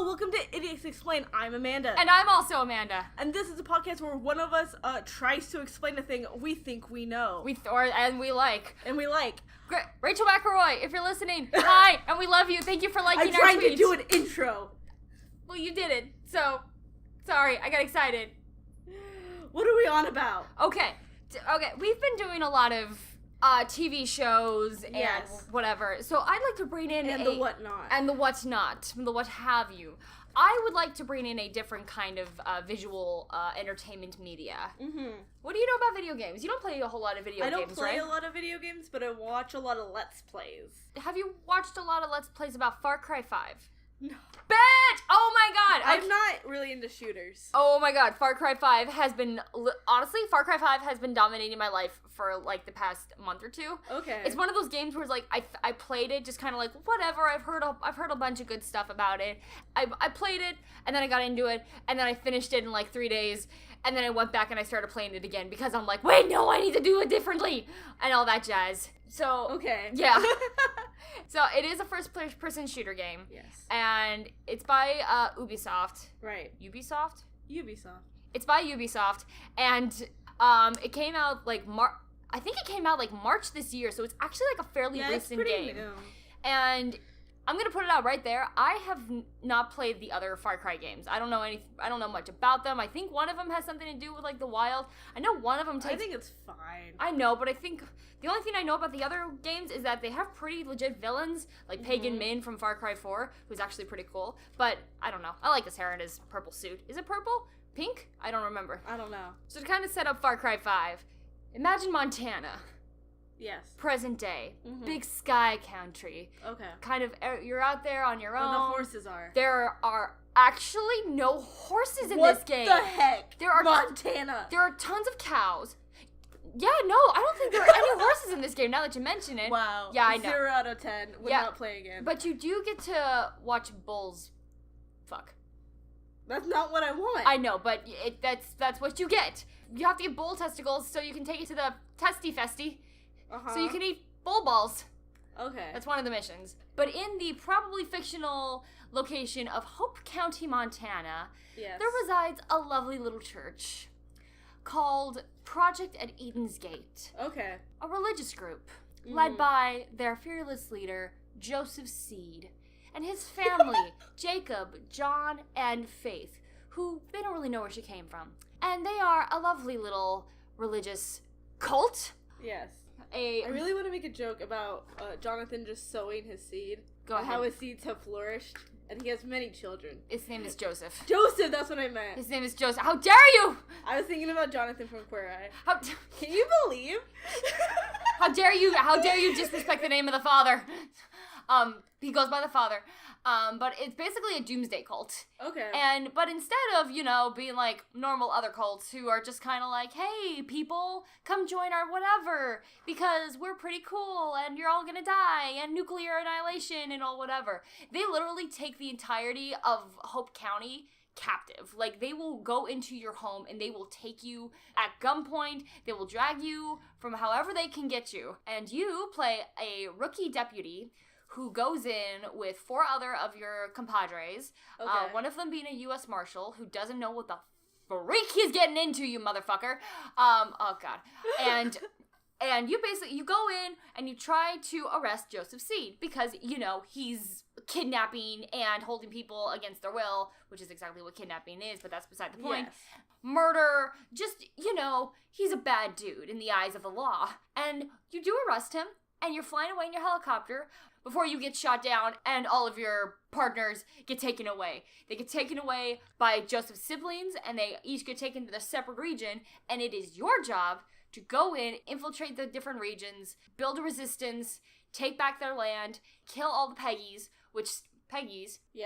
welcome to Idiots Explain. I'm Amanda. And I'm also Amanda. And this is a podcast where one of us tries to explain a thing we think we know. And we like. Rachel McElroy, if you're listening, hi, and we love you. Thank you for liking our tweets. I'm trying to do an intro. Well, you did it, so sorry, I got excited. What are we on about? Okay, we've been doing a lot of TV shows and whatever, so I'd like to bring in the whatnot. And the what's not, the what have you. I would like to bring in a different kind of visual entertainment media. Mm-hmm. What do you know about video games? You don't play a whole lot of video games, right? I don't play a lot of video games, but I watch a lot of Let's Plays. Have you watched a lot of Let's Plays about Far Cry 5? No. Bitch! Oh my god! I'm not really into shooters. Oh my god, Far Cry 5 has been... Honestly, Far Cry 5 has been dominating my life for, like, the past month or two. Okay. It's one of those games where it's like, I played it just kind of like, whatever, I've heard a bunch of good stuff about it. I played it, and then I got into it, and then I finished it in, like, 3 days, and then I went back and I started playing it again because I'm like, wait, no, I need to do it differently, and all that jazz. So... Okay. Yeah. So, it is a first-person shooter game. Yes. And it's by Ubisoft. Right. Ubisoft? Ubisoft. It's by Ubisoft, and it came out, like, I think it came out, like, March this year, so it's actually, like, a fairly recent game. New. And I'm gonna put it out right there. I have not played the other Far Cry games. I don't know much about them. I think one of them has something to do with, like, the wild. I know one of them takes... I think it's fine. I know, but I think... The only thing I know about the other games is that they have pretty legit villains, like Pagan Min from Far Cry 4, who's actually pretty cool. But, I don't know. I like his hair and his purple suit. Is it purple? Pink? I don't remember. I don't know. So to kind of set up Far Cry 5, imagine Montana. Yes. Present day. Big sky country. Okay. Kind of, you're out there on your own. Where the horses are. There are actually no horses in this game. What the heck? There are Montana. There are tons of cows. Yeah, no, I don't think there are any horses in this game, now that you mention it. Wow. Yeah, I know. 0 out of 10. Would not play again. But you do get to watch bulls fuck. That's not what I want. I know, but that's what you get. You have to get bull testicles so you can take it to the testy festy. So you can eat bull balls. Okay. That's one of the missions. But in the probably fictional location of Hope County, Montana, there resides a lovely little church called Project at Eden's Gate. Okay. A religious group led by their fearless leader, Joseph Seed, and his family, Jacob, John, and Faith, who they don't really know where she came from. And they are a lovely little religious cult. Yes. I really want to make a joke about Jonathan just sowing his seed. Go ahead. How his seeds have flourished. And he has many children. His name is Joseph. Joseph, that's what I meant. His name is Joseph. How dare you! I was thinking about Jonathan from Queer Eye. Can you believe? How dare you disrespect the name of the Father? He goes by the Father. But it's basically a doomsday cult. Okay. But instead of, being like normal other cults who are just kind of like, hey, people, come join our whatever, because we're pretty cool and you're all gonna die and nuclear annihilation and all whatever. They literally take the entirety of Hope County captive. Like, they will go into your home and they will take you at gunpoint. They will drag you from however they can get you. And you play a rookie deputy who goes in with 4 other of your compadres, one of them being a U.S. Marshal who doesn't know what the freak he's getting into, you motherfucker. Oh, God. And you go in and you try to arrest Joseph Seed because, he's kidnapping and holding people against their will, which is exactly what kidnapping is, but that's beside the point. Yes. Murder, just, he's a bad dude in the eyes of the law. And you do arrest him, and you're flying away in your helicopter before you get shot down and all of your partners get taken away. They get taken away by Joseph's siblings, and they each get taken to their separate region, and it is your job to go in, infiltrate the different regions, build a resistance, take back their land, kill all the Peggies,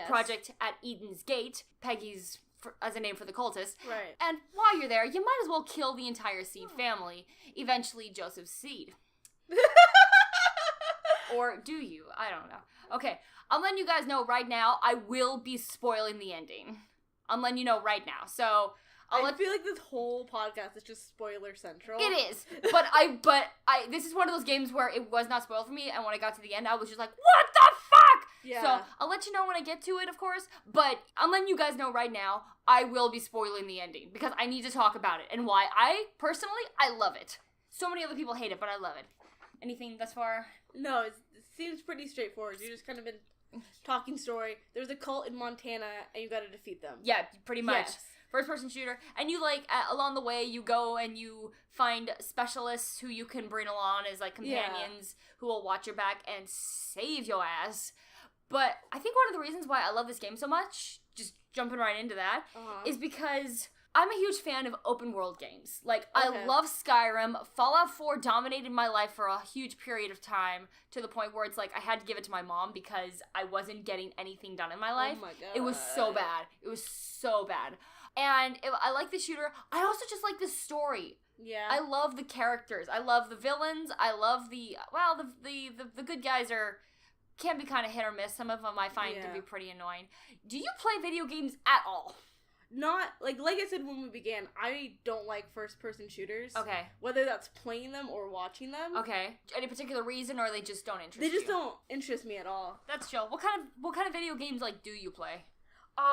Project at Eden's Gate, Peggies as a name for the cultists. Right. And while you're there, you might as well kill the entire Seed family, eventually Joseph's Seed. Or do you? I don't know. Okay, I'm letting you guys know right now, I will be spoiling the ending. I'm letting you know right now. So I feel like this whole podcast is just spoiler central. It is. But I this is one of those games where it was not spoiled for me, and when I got to the end, I was just like, what the fuck? Yeah. So I'll let you know when I get to it, of course, but I'm letting you guys know right now, I will be spoiling the ending because I need to talk about it and why I love it. So many other people hate it, but I love it. Anything thus far? No, it seems pretty straightforward. You just kind of been talking story. There's a cult in Montana, and you gotta defeat them. Yeah, pretty much. Yes. First-person shooter. And you, like, along the way, you go and you find specialists who you can bring along as, like, companions who will watch your back and save your ass. But I think one of the reasons why I love this game so much, just jumping right into that, is because I'm a huge fan of open world games. Like, I love Skyrim. Fallout 4 dominated my life for a huge period of time to the point where it's like I had to give it to my mom because I wasn't getting anything done in my life. Oh my god. It was so bad. It was so bad. And I like the shooter. I also just like the story. Yeah. I love the characters. I love the villains. I love the good guys can be kind of hit or miss. Some of them I find to be pretty annoying. Do you play video games at all? Not, like I said when we began, I don't like first-person shooters. Okay. Whether that's playing them or watching them. Okay. Any particular reason, or they just don't interest you? They just don't interest me at all. That's chill. What kind of video games, like, do you play?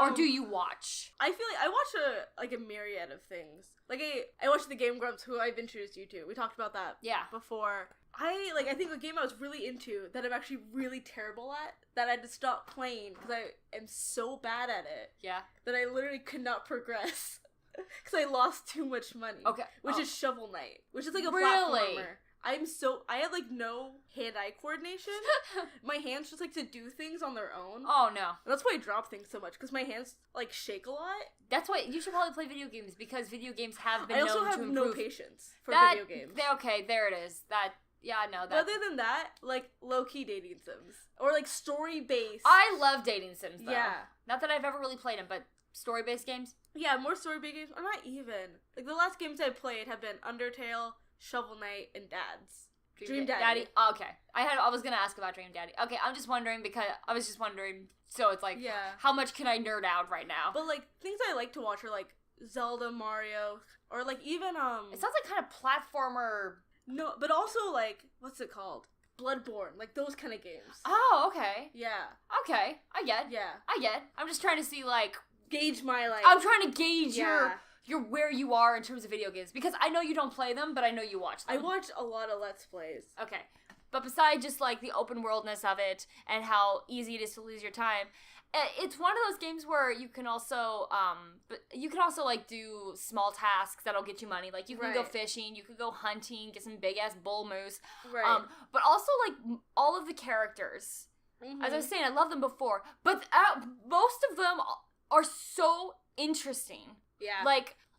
Or do you watch? I feel like I watch a myriad of things. Like, I watched the Game Grumps, who I've introduced you to. We talked about that before. I think the game I was really into that I'm actually really terrible at, that I had to stop playing because I am so bad at it. Yeah. That I literally could not progress because I lost too much money. Okay. Which is Shovel Knight, which is like a really? platformer. I have like no hand-eye coordination. My hands just like to do things on their own. Oh no. And that's why I drop things so much, because my hands like shake a lot. That's why you should probably play video games, because video games have been known to improve. I also have no patience for video games. Okay, there it is. That. Other than that, like low-key dating sims. Or like story-based. I love dating sims though. Yeah. Not that I've ever really played them, but story-based games? Yeah, more story-based games. Or not even. Like the last games I played have been Undertale, Shovel Knight, and Dads. Dream Daddy. Oh, okay. I was gonna ask about Dream Daddy. Okay, I'm just wondering so it's like, how much can I nerd out right now? But like, things I like to watch are like Zelda, Mario, or like even It sounds like kind of platformer. No, but also like, what's it called? Bloodborne, like those kind of games. Oh, okay. Yeah. Okay, I get. I'm just trying to see, like, gauge my, like, I'm trying to gauge your where you are in terms of video games, because I know you don't play them, but I know you watch them. I watch a lot of Let's Plays. Okay. But besides just, like, the open worldness of it and how easy it is to lose your time, it's one of those games where you can also, like, do small tasks that'll get you money. Like, you can go fishing, you could go hunting, get some big-ass bull moose. Right. But also, like, all of the characters. Mm-hmm. As I was saying, I love them before, but most of them are so interesting. Yeah.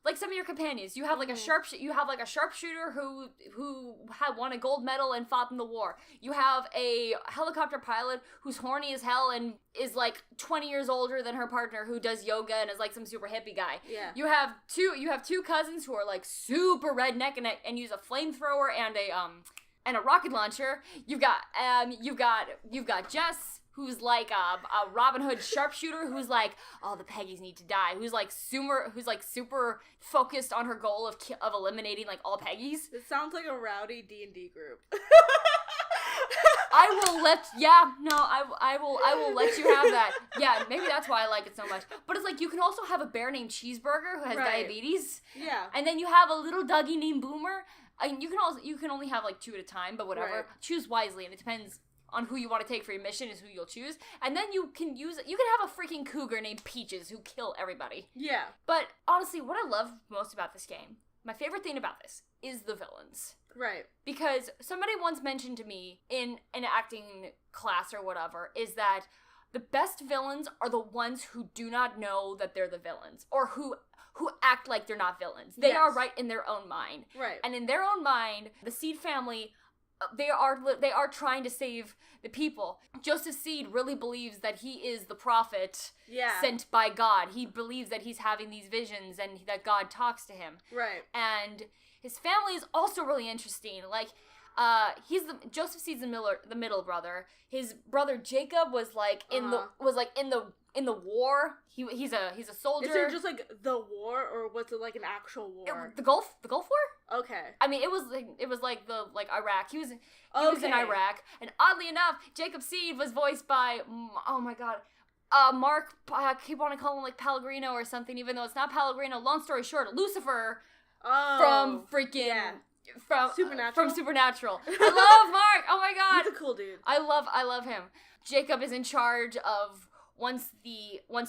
Like some of your companions, you have like a sharpshooter who had won a gold medal and fought in the war. You have a helicopter pilot who's horny as hell and is like 20 years older than her partner, who does yoga and is like some super hippie guy. Yeah. You have two cousins who are like super redneck and use a flamethrower and a rocket launcher. You've got Jess, who's like a Robin Hood sharpshooter, who's like, all the Peggies need to die, who's like super focused on her goal of eliminating like all Peggies. It sounds like a rowdy D&D group. I will let you have that. Yeah, maybe that's why I like it so much. But it's like, you can also have a bear named Cheeseburger who has diabetes. Yeah. And then you have a little Dougie named Boomer. I mean, you can only have like 2 at a time, but whatever. Right. Choose wisely, and it depends on who you want to take for your mission is who you'll choose. And then you can have a freaking cougar named Peaches who kill everybody. Yeah. But honestly, what I love most about this game, my favorite thing about this, is the villains. Right. Because somebody once mentioned to me in an acting class or whatever, is that the best villains are the ones who do not know that they're the villains, or who act like they're not villains. They are right in their own mind. Right. And in their own mind, the Seed family, they are trying to save the people. Joseph Seed really believes that he is the prophet sent by God. He believes that he's having these visions and that God talks to him. Right. And his family is also really interesting. Like, Joseph Seed's the middle brother. His brother Jacob was like in the war. He's a soldier. Is it just like the war, or was it like an actual war? The Gulf War? Okay. I mean, it was like the Iraq. He was in Iraq, and oddly enough, Jacob Seed was voiced by oh my god, Mark. I keep wanting to call him like Pellegrino or something, even though it's not Pellegrino. Long story short, Lucifer from freaking from Supernatural. I love Mark. Oh my god, he's a cool dude. I love him. Jacob is in charge of. Once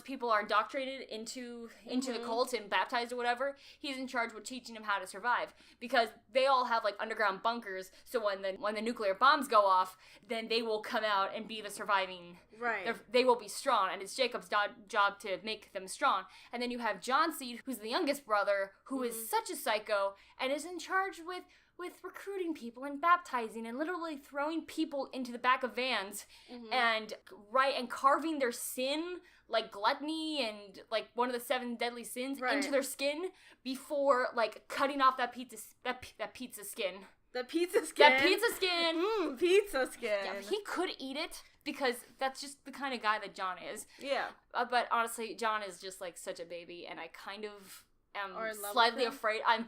people are indoctrinated into the cult and baptized or whatever, he's in charge with teaching them how to survive, because they all have like underground bunkers. So when the nuclear bombs go off, then they will come out and be the surviving. Right. They will be strong, and it's Jacob's job to make them strong. And then you have John Seed, who's the youngest brother, who is such a psycho and is in charge with recruiting people and baptizing and literally throwing people into the back of vans and carving their sin, like gluttony and like one of the 7 deadly sins, into their skin before like cutting off that pizza skin. That pizza skin. Pizza skin. Yeah, he could eat it because that's just the kind of guy that John is. Yeah. But honestly, John is just like such a baby, and I kind of am slightly afraid. I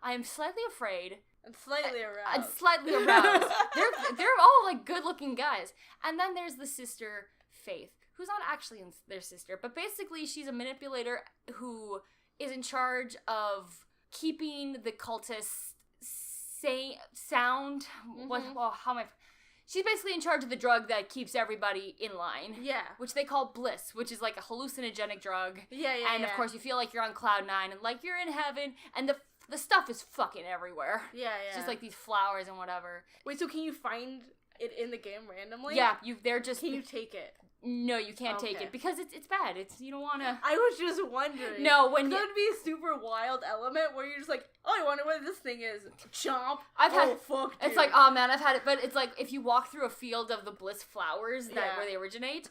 am slightly afraid. And slightly aroused. And slightly aroused. They're all like good looking guys. And then there's the sister, Faith, who's not actually their sister, but basically she's a manipulator who is in charge of keeping the cultists sound. She's basically in charge of the drug that keeps everybody in line. Yeah. Which they call bliss, which is like a hallucinogenic drug. Yeah. And of course you feel like you're on cloud 9 and like you're in heaven, and the stuff is fucking everywhere. Yeah. It's just like these flowers and whatever. Wait, so can you find it in the game randomly? Yeah, Can you take it? No, you can't take it because it's bad. You don't want to. I was just wondering. No, that would be a super wild element where you're just like, oh, I wonder what this thing is. Chomp. Fuck, dude. It's like, oh man, I've had it, but it's like if you walk through a field of the bliss flowers where they originate,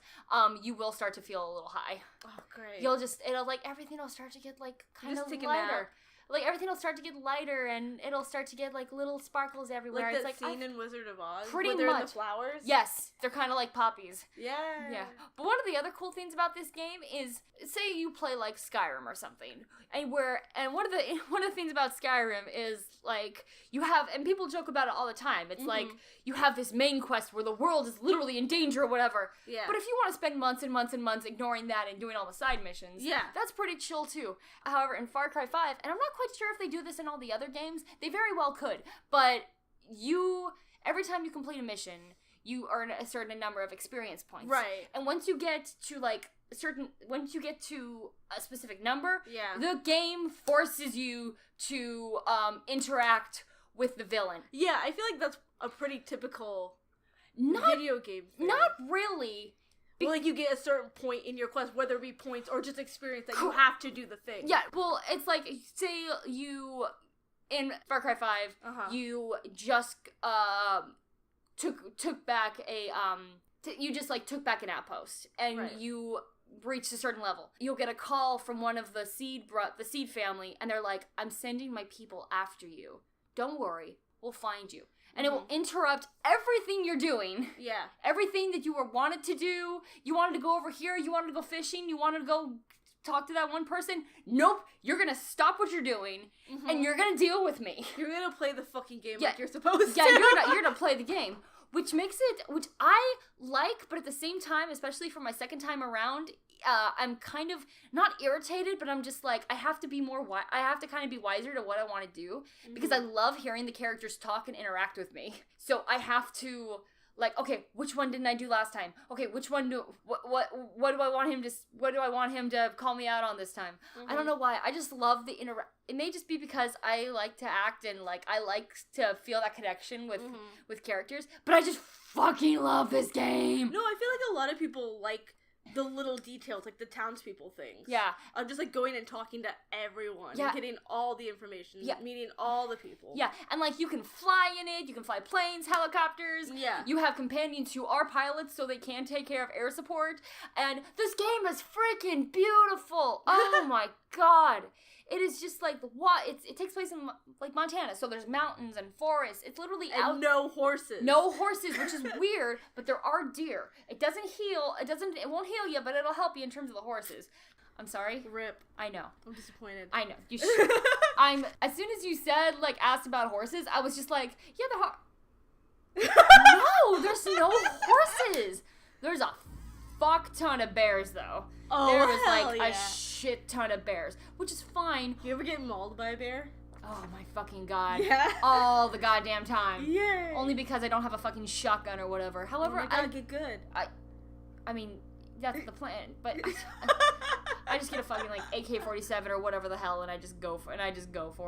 you will start to feel a little high. Oh, great. It'll like everything will start to get like kind of lighter. Like, everything will start to get lighter, and it'll start to get, like, little sparkles everywhere. Like that scene in Wizard of Oz? Pretty much. They're in the flowers? Yes. They're kind of like poppies. Yeah. But one of the other cool things about this game is, say you play, like, Skyrim or something, and one of the things about Skyrim is, like, you have, and people joke about it all the time, it's like, you have this main quest where the world is literally in danger or whatever. Yeah. But if you want to spend months and months and months ignoring that and doing all the side missions, that's pretty chill, too. However, in Far Cry 5, and I'm not quite sure if they do this in all the other games. They very well could. But every time you complete a mission, you earn a certain number of experience points. Right. And once you get to a specific number, the game forces you to interact with the villain. Yeah, I feel like that's a pretty typical video game thing. Not really. Well, like, you get a certain point in your quest, whether it be points or just experience that you have to do the thing. Yeah, well, it's like, say you, in Far Cry 5, you just, took back an outpost, and you reached a certain level. You'll get a call from one of the Seed family, and they're like, I'm sending my people after you. Don't worry, we'll find you. And it will interrupt everything you're doing. Yeah. Everything that you wanted to do. You wanted to go over here. You wanted to go fishing. You wanted to go talk to that one person. Nope. You're going to stop what you're doing. And you're going to deal with me. You're going to play the fucking game like you're supposed to. Yeah, you're going to play the game. Which I like, but at the same time, especially for my second time around, I'm kind of not irritated, but I'm just like, I have to kind of be wiser to what I want to do, because I love hearing the characters talk and interact with me. So I have to, like, okay, which one didn't I do last time? Okay, which one what do I want him to call me out on this time? I don't know why. I just love the it may just be because I like to act and, like, I like to feel that connection with characters, but I just fucking love this game. No, I feel like a lot of people like the little details, like the townspeople things. Yeah. I'm just, like, going and talking to everyone. And getting all the information. Yeah. Meeting all the people. Yeah, and, like, you can fly in it, you can fly planes, helicopters. Yeah. You have companions who are pilots, so they can take care of air support. And this game is freaking beautiful. Oh my god. It is just like what it takes place in like Montana, so there's mountains and forests. It's literally and no horses. No horses, which is weird, but there are deer. It doesn't heal. It won't heal you, but it'll help you in terms of the horses. I'm sorry. Rip. I know. I'm disappointed. I know. You should. As soon as you said, like, asked about horses, I was just like, yeah, no, there's no horses. There's a fuck ton of bears, though. Oh, there was, like, a shit ton of bears, which is fine. You ever get mauled by a bear? Oh, my fucking God. Yeah. All the goddamn time. Yeah. Only because I don't have a fucking shotgun or whatever. However, I get good. I mean, that's the plan, but I just get a fucking like AK-47 or whatever the hell, and I just go for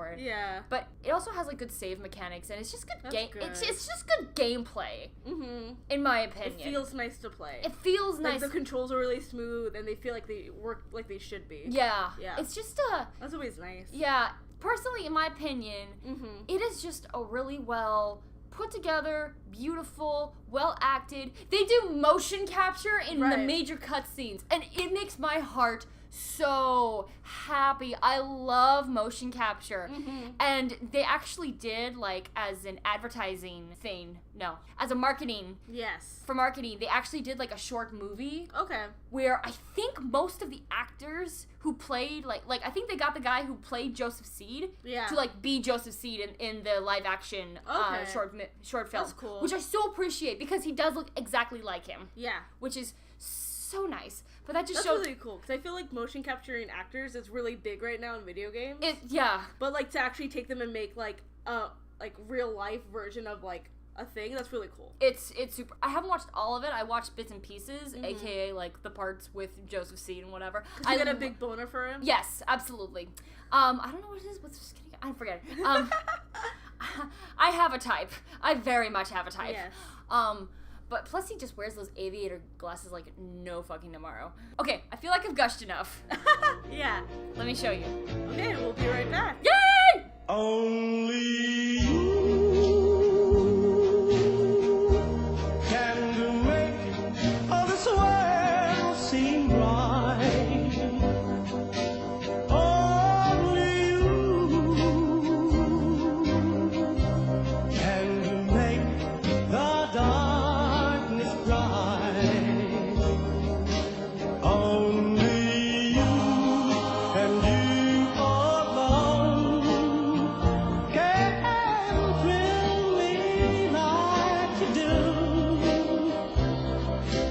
it. Yeah. But it also has like good save mechanics, and it's just good game. Good. It's just good gameplay. Mm-hmm. In my opinion, it feels nice to play. It feels like nice. The controls are really smooth, and they feel like they work like they should be. Yeah. Yeah. It's just That's always nice. Yeah. Personally, in my opinion, it is just a really well put together, beautiful, well acted. They do motion capture in the major cutscenes, and it makes my heart so happy. I love motion capture. And they actually did, like, as an advertising thing, as a marketing. Yes. For marketing, they actually did, like, a short movie. Okay. Where I think most of the actors who played, like I think they got the guy who played Joseph Seed to, like, be Joseph Seed in the live action short film. That's cool. Which I so appreciate because he does look exactly like him. Yeah. Which is so nice. But that just shows... That's really cool, because I feel like motion capturing actors is really big right now in video games. Yeah. But, like, to actually take them and make, like, real life version of, like, a thing, that's really cool. It's super... I haven't watched all of it. I watched bits and pieces, aka, like, the parts with Joseph Seed and whatever. I got a big boner for him? Yes, absolutely. I don't know what it is. I forget it. I have a type. I very much have a type. Yes. But plus he just wears those aviator glasses like no fucking tomorrow. Okay, I feel like I've gushed enough. Yeah. Let me show you. Okay, we'll be right back. Yay! Only you can make all this world seem bright. Only you can make the darkness bright. Only you and you alone can thrill me like you do,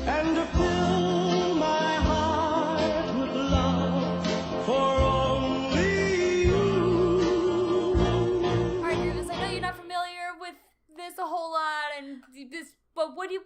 and fill my heart with love for only you. Alright, Grivas, I know you're not familiar with this a whole lot, and this, but what'd you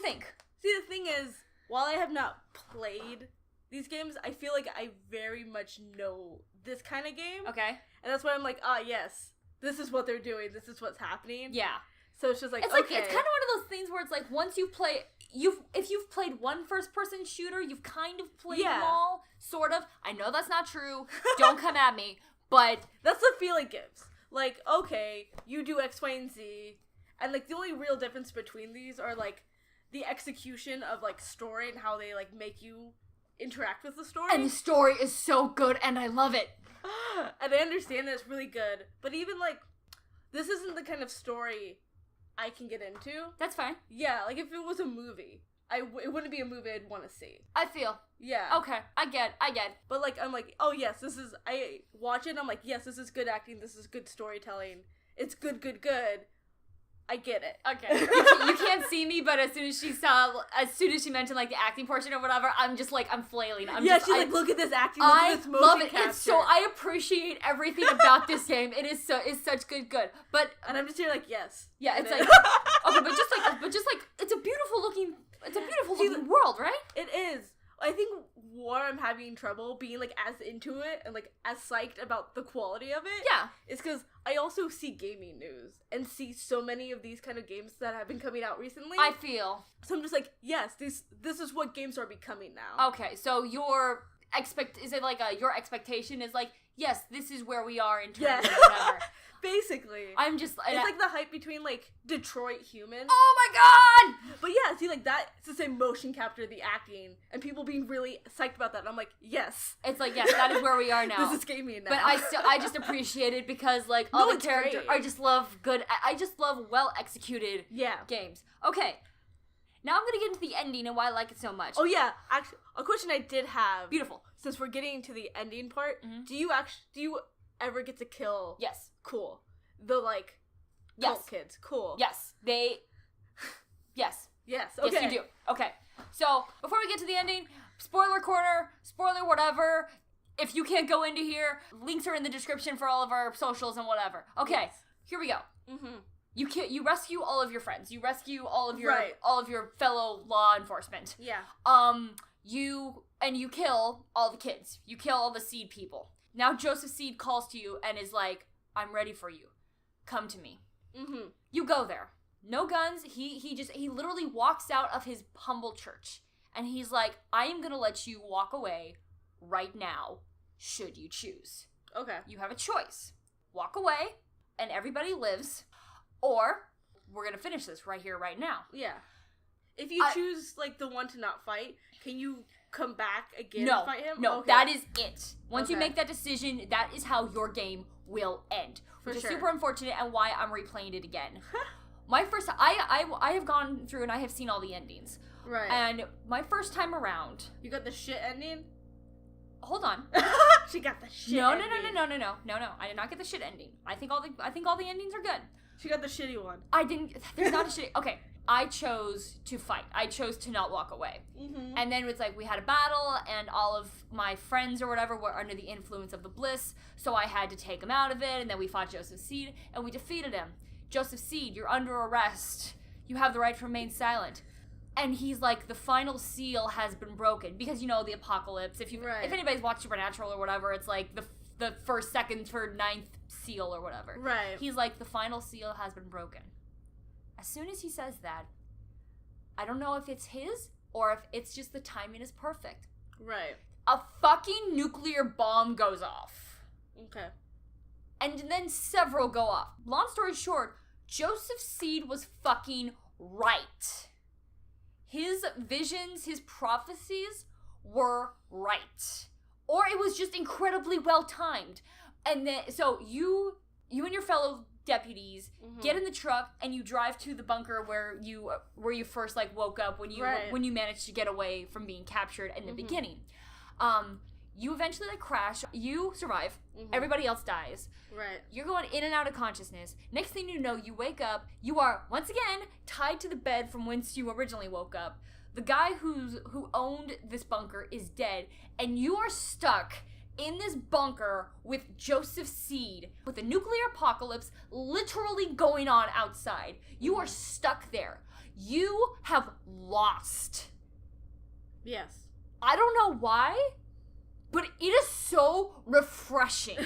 think? See, the thing is, while I have not played these games, I feel like I very much know this kind of game. Okay. And that's why I'm like, yes, this is what they're doing, this is what's happening. Yeah. So it's just like, it's okay. It's kind of one of those things where it's like, once you play, if you've played one first-person shooter, you've kind of played them all, sort of. I know that's not true. Don't come at me. But that's the feel it gives. Like, okay, you do X, Y, and Z, and, like, the only real difference between these are, like, the execution of, like, story and how they, like, make you interact with the story. And the story is so good, and I love it. And I understand that it's really good, but even, like, this isn't the kind of story I can get into. That's fine. Yeah, like, if it was a movie, it wouldn't be a movie I'd want to see. I feel. Yeah. Okay, I get. But, like, I'm like, oh, yes, I watch it, and I'm like, yes, this is good acting, this is good storytelling, it's good. I get it. Okay. You can't see me, but as soon as she mentioned, like, the acting portion or whatever, I'm just, like, I'm flailing. She's like, look at this acting, look at this motion love it. capture. It's so, I appreciate everything about this game. It's such good. But, and I'm just here like, yes. Yeah, it's like, okay, but just like, it's a beautiful looking world, right? It is. I think where I'm having trouble being, like, as into it and, like, as psyched about the quality of it is because I also see gaming news and see so many of these kind of games that have been coming out recently. I feel. So I'm just like, yes, this is what games are becoming now. Okay, so you're is it like your expectation is like, yes, this is where we are in terms of whatever. Basically. I'm just... It's like the hype between, like, Detroit Human. Oh my god! But yeah, see, like, that, it's the same motion capture, the acting, and people being really psyched about that, and I'm like, yes. It's like, yes, that is where we are now. This is gaming now. But I just appreciate it because, like, all the characters... I just love well-executed games. Okay. Now I'm gonna get into the ending and why I like it so much. Oh yeah, actually, a question I did have. Beautiful. Since we're getting to the ending part, do you ever get to kill? Yes. Cool. The like, cult kids. Cool. Yes. Yes. Yes. Okay. Yes, you do. Okay. So before we get to the ending, spoiler corner, spoiler whatever. If you can't go into here, links are in the description for all of our socials and whatever. Okay. Yes. Here we go. Mm-hmm. You rescue all of your friends. You rescue all of your fellow law enforcement. Yeah. You kill all the kids. You kill all the Seed people. Now Joseph Seed calls to you and is like, "I'm ready for you. Come to me." Mm-hmm. You go there. No guns. He literally walks out of his humble church and he's like, "I am gonna let you walk away right now. Should you choose?" Okay. You have a choice. Walk away and everybody lives. Or, we're gonna finish this right here, right now. Yeah. If you choose, like, the one to not fight, can you come back again and fight him? No, that is it. Once you make that decision, that is how your game will end. Which is super unfortunate and why I'm replaying it again. My first... I have gone through and I have seen all the endings. Right. And my first time around... You got the shit ending? Hold on. She got the shit ending. No. I did not get the shit ending. I think all the endings are good. She got the shitty one. I didn't... There's not a shitty... Okay. I chose to fight. I chose to not walk away. Mm-hmm. And then it's like we had a battle and all of my friends or whatever were under the influence of the bliss, so I had to take him out of it, and then we fought Joseph Seed and we defeated him. Joseph Seed, you're under arrest. You have the right to remain silent. And he's like, the final seal has been broken. Because, you know, the apocalypse. If anybody's watched Supernatural or whatever, it's like the first, second, third, ninth seal or whatever. Right. He's like, the final seal has been broken. As soon as he says that, I don't know if it's his or if it's just the timing is perfect. Right. A fucking nuclear bomb goes off. Okay. And then several go off. Long story short, Joseph Seed was fucking right. His visions, his prophecies were right. Or it was just incredibly well timed. And then, so you and your fellow deputies get in the truck and you drive to the bunker where you first like woke up when you managed to get away from being captured in the beginning. You eventually like crash. You survive. Everybody else dies. Right. You're going in and out of consciousness. Next thing you know, you wake up. You are once again tied to the bed from whence you originally woke up. The guy who owned this bunker is dead, and you are stuck in this bunker with Joseph Seed, with a nuclear apocalypse literally going on outside. You are stuck there. You have lost. Yes. I don't know why, but it is so refreshing.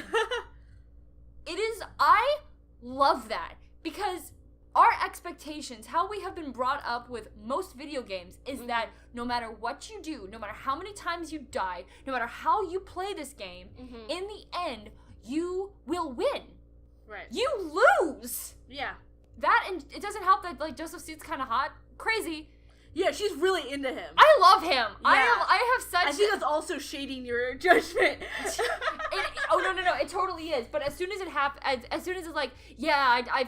I love that, because our expectations, how we have been brought up with most video games, is that no matter what you do, no matter how many times you die, no matter how you play this game, in the end, you will win. Right. You lose! Yeah. That, and it doesn't help that, like, Joseph Seed's kind of hot. Crazy. Yeah, she's really into him. I love him. Yeah. I have such... I think that's also shading your judgment. No, it totally is. But as soon as it happens, as soon as it's like, yeah, I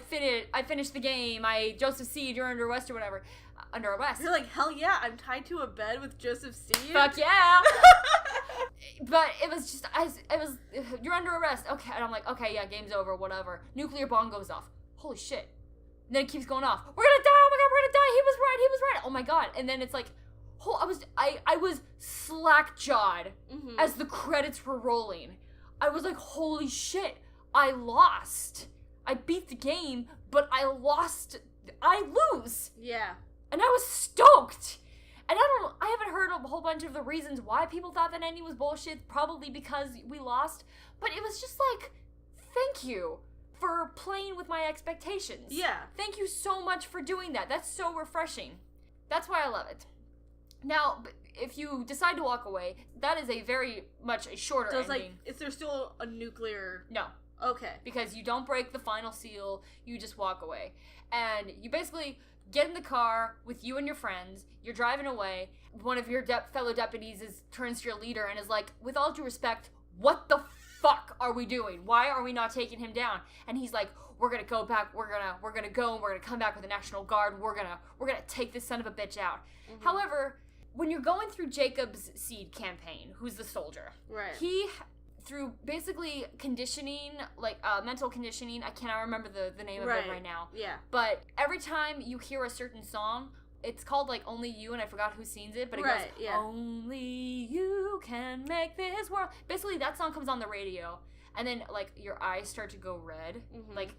finished the game, Joseph Seed, you're under arrest or whatever. Under arrest. You're like, hell yeah, I'm tied to a bed with Joseph Seed. Fuck yeah. But it was just, you're under arrest. Okay, and I'm like, okay, yeah, game's over, whatever. Nuclear bomb goes off. Holy shit. And then it keeps going off. We're gonna die, oh my god, we're gonna die, he was right. Oh my god. And then it's like, I was slack-jawed as the credits were rolling. I was like, holy shit, I lost. I beat the game, but I lost. I lose. Yeah. And I was stoked. And I haven't heard a whole bunch of the reasons why people thought that ending was bullshit, probably because we lost. But it was just like, thank you for playing with my expectations. Yeah. Thank you so much for doing that. That's so refreshing. That's why I love it. Now, if you decide to walk away, that is a very much a shorter ending. Like, is there still a nuclear... No. Okay. Because you don't break the final seal, you just walk away. And you basically get in the car with you and your friends, you're driving away, one of your fellow deputies turns to your leader and is like, with all due respect, what the fuck are we doing? Why are we not taking him down? And he's like, we're gonna go back, we're gonna go and we're gonna come back with the National Guard, we're gonna take this son of a bitch out. Mm-hmm. However, when you're going through Jacob's Seed campaign, who's the soldier, right? He, through basically conditioning, like mental conditioning, I cannot remember the name of it right now. Yeah. But every time you hear a certain song, it's called like Only You, and I forgot who sings it, but it goes, Only you can make this world. Basically, that song comes on the radio, and then like your eyes start to go red, like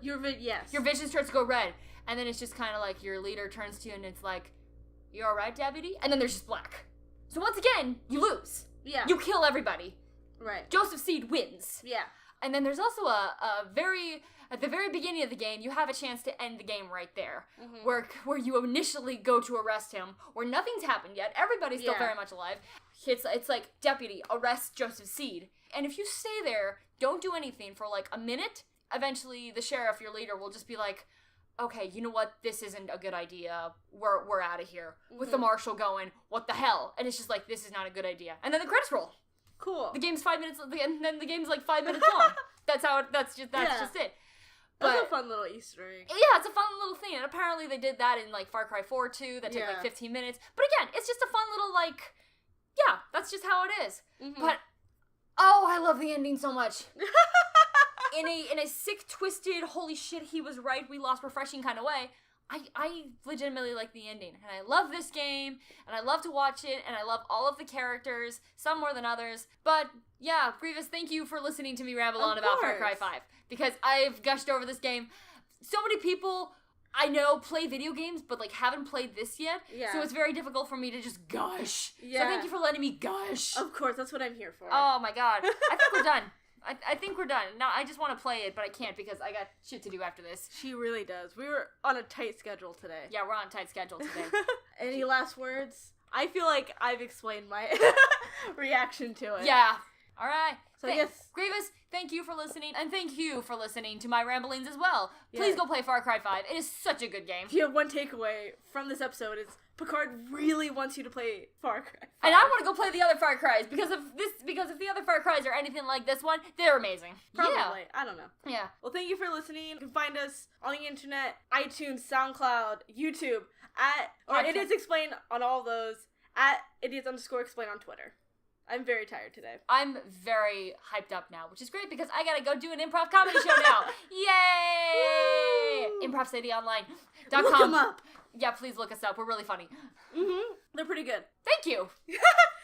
your vision starts to go red, and then it's just kind of like your leader turns to you and it's like, "You all right, deputy?" And then there's just black. So once again, you lose. Yeah. You kill everybody. Right. Joseph Seed wins. Yeah. And then there's also at the very beginning of the game, you have a chance to end the game right there, where you initially go to arrest him, where nothing's happened yet, everybody's still very much alive. It's like, deputy, arrest Joseph Seed. And if you stay there, don't do anything for like a minute, eventually the sheriff, your leader, will just be like, okay, you know what, this isn't a good idea, we're out of here. With the marshal going, what the hell? And it's just like, this is not a good idea. And then the credits roll. Cool. The game's 5 minutes, and then the game's like 5 minutes long. That's just it. But, that's a fun little Easter egg. Yeah, it's a fun little thing. And apparently they did that in like Far Cry 4 too. That took like 15 minutes. But again, it's just a fun little like, yeah, that's just how it is. But, oh, I love the ending so much. in a sick, twisted, holy shit, he was right, we lost refreshing kind of way. I legitimately like the ending, and I love this game, and I love to watch it, and I love all of the characters, some more than others, but yeah, Grivas, thank you for listening to me ramble on about Far Cry 5, because I've gushed over this game. So many people I know play video games, but like haven't played this yet, so it's very difficult for me to just gush. So thank you for letting me gush. Of course, that's what I'm here for. Oh my god, I think we're done. I think we're done. Now, I just want to play it, but I can't because I got shit to do after this. She really does. We were on a tight schedule today. Yeah, we're on a tight schedule today. Any last words? I feel like I've explained my reaction to it. Yeah. All right. So yes. Grivas, thank you for listening, and thank you for listening to my ramblings as well. Please go play Far Cry 5. It is such a good game. If you have one takeaway from this episode, it's Picard really wants you to play Far Cry 5. And I want to go play the other Far Cries because if the other Far Cries are anything like this one, they're amazing. Probably. Yeah. I don't know. Yeah. Well, thank you for listening. You can find us on the internet, iTunes, SoundCloud, YouTube, It Is Explained on all those, at @idiots_explain on Twitter. I'm very tired today. I'm very hyped up now, which is great because I gotta go do an improv comedy show now. Yay! ImprovCityOnline.com. Look them up. Yeah, please look us up. We're really funny. They're pretty good. Thank you.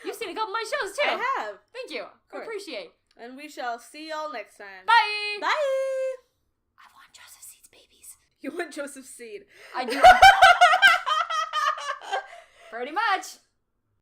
You've seen a couple of my shows too. I have. Thank you. I appreciate. And we shall see y'all next time. Bye. Bye. I want Joseph Seed's babies. You want Joseph Seed? I do. Pretty much.